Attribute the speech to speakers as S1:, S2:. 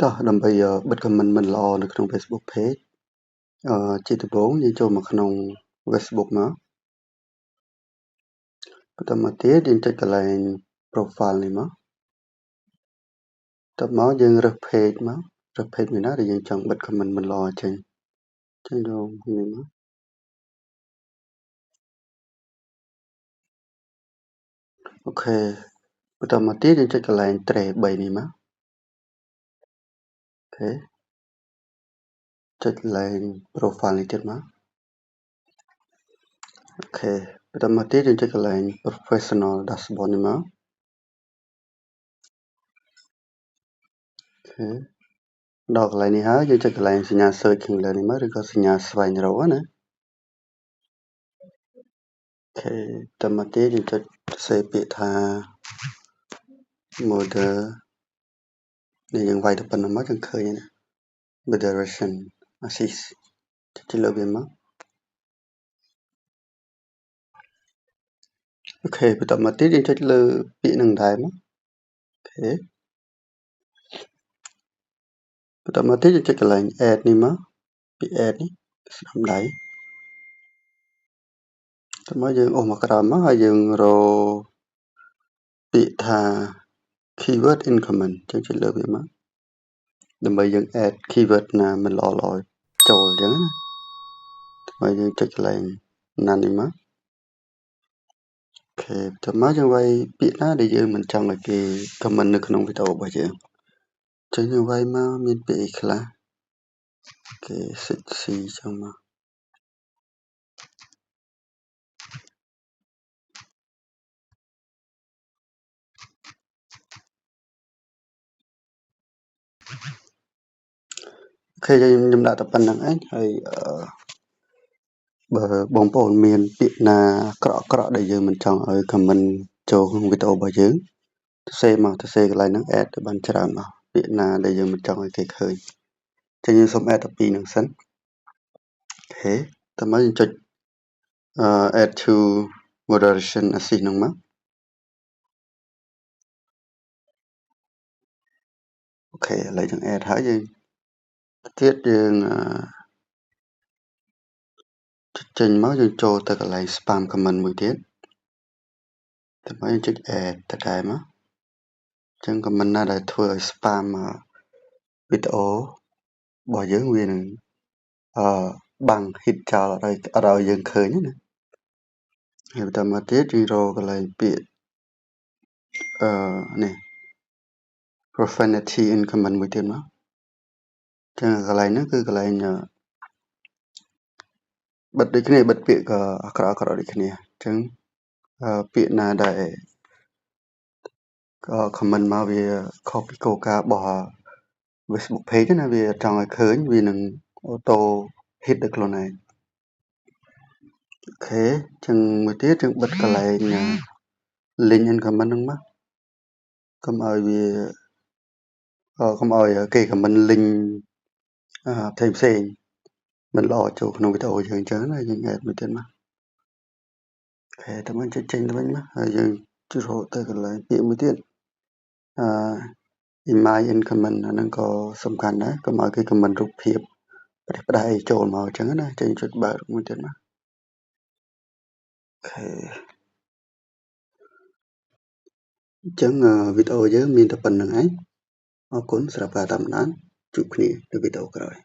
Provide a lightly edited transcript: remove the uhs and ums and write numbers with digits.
S1: តោះដើម្បីបិទ comment មិនល្អនៅក្នុង Facebook page ជាដំបូងយើងចូលមកក្នុង Facebook មកបន្តមកទៀតយើងចុចកន្លែង profile នេះមកតទៅមកយើងរើស page មករើស page មួយណាដែលយើងចង់បិទ comment មិនល្អចេញចឹងយកនេះមកអូខេបន្តមកទៀតយើងចុចកន្លែង trace 3នេះមកអូខេចុចកន្លែង profile នេះទៀតមកអូខេបន្តមកទៀតយើងចុចកន្លែង professional dashboard នេះមកអូខេដល់កន្លែងនេះហើយយើងចុចកន្លែងសញ្ញា search ខាងលើនេះមកឬក៏សញ្ញាស្វែងរកណាអូខេតមកទៀតយើងចុចសរសេរពាក្យថា model នេះយើងវាយទៅប៉ុណ្្នឹងមកយើងឃើញណា moderation assist ចុចលើវាមកអូខេបន្តមកទៀតយើងចុចលើពាក្យនឹងដែរមកអូខេបន្តមកទៀតយើងចុចកន្លែង add នេះមកពាក្យ add នេះស្នាមដៃតមកយើងអូសមកក្រោមមកហើយយើងរកពាក្យថា keyword in comment ចឹងចុចលើវាមកដើម្បីយើង add keyword ណាមិនល្អចូលអញ្ចឹងណាហើយយើងចុចកន្លែងណានេះមកអូខេតមកយើងវាយពាក្យណាដែលយើងមិនចង់ឲ្យគេ comment នៅក្នុងវីដេអូរបស់យើងចឹងយើងវាយមកមានពាក្យអីខ្លះគេ sexy ចឹងមកអូខេខ្ញុំដាក់តែប៉ុណ្្នឹងឯងហើយបើបងប្អូនមានពាក្យណាក្រក់ដែលយើងមិនចង់ឲ្យ comment ចូលក្នុងវីដេអូរបស់យើងសរសេរមកសរសេរកន្លែងហ្នឹង add ទៅបានច្រើនមកពាក្យណាដែលយើងមិនចង់ឲ្យគេឃើញចឹងយើងសូម add តែពីរហ្នឹងសិនអូខេតមកយើងចុចadd to moderation assist ហ្នឹងមកអូខេឥឡូវយើង add ហើយយើងទៀតយើងចេញមកយើងចូលទៅកន្លែង spam comment មួយទៀតតមកយើងចុច add ទៅដែរមកចឹង comment ណាដែលធ្វើឲ្យ spam វីដេអូរបស់យើងវានឹងបាំង hit ចោលអត់ឲ្យយើងឃើញណាហើយបន្តមកទៀតយើងរកកន្លែងពាក្យនេះ profanity in comment មួយទៀតមកចឹងកន្លែងហ្នឹងគឺកន្លែងបិទដូចគ្នាបិទពាក្យអាក្រក់ដូចគ្នាចឹងពាក្យណាដែលcomment មកវាខុសពីគោលការណ៍របស់ Facebook page ណាវាចង់ឲ្យឃើញវានឹងអូតូ hit ដល់ខ្លួនឯងអូខេចឹងមួយទៀតយើងបិទកន្លែង link in comment ហ្នឹងមកកុំឲ្យវាកុំឲ្យគេ comment link ផ្សេងមិនល្អចូលក្នុងវីដេអូយើងអញ្ចឹងណាយើង add មួយទៀតមកអូខេតើមកចេញទៅវិញមកហើយយើងចូលរកទៅកន្លែងពាក្យមួយទៀតimage in comment អាហ្នឹងក៏សំខាន់ដែរកុំឲ្យគេ comment រូបភាពផ្ដេសអីចូលមកអញ្ចឹងណាចេញចុចបើកមួយទៀតមកអូខេអញ្ចឹងវីដេអូយើងមានតែប៉ុណ្្នឹងឯងអរគុណសម្រាប់ការតាមដានជួបគ្នានៅវីដេអូក្រោយ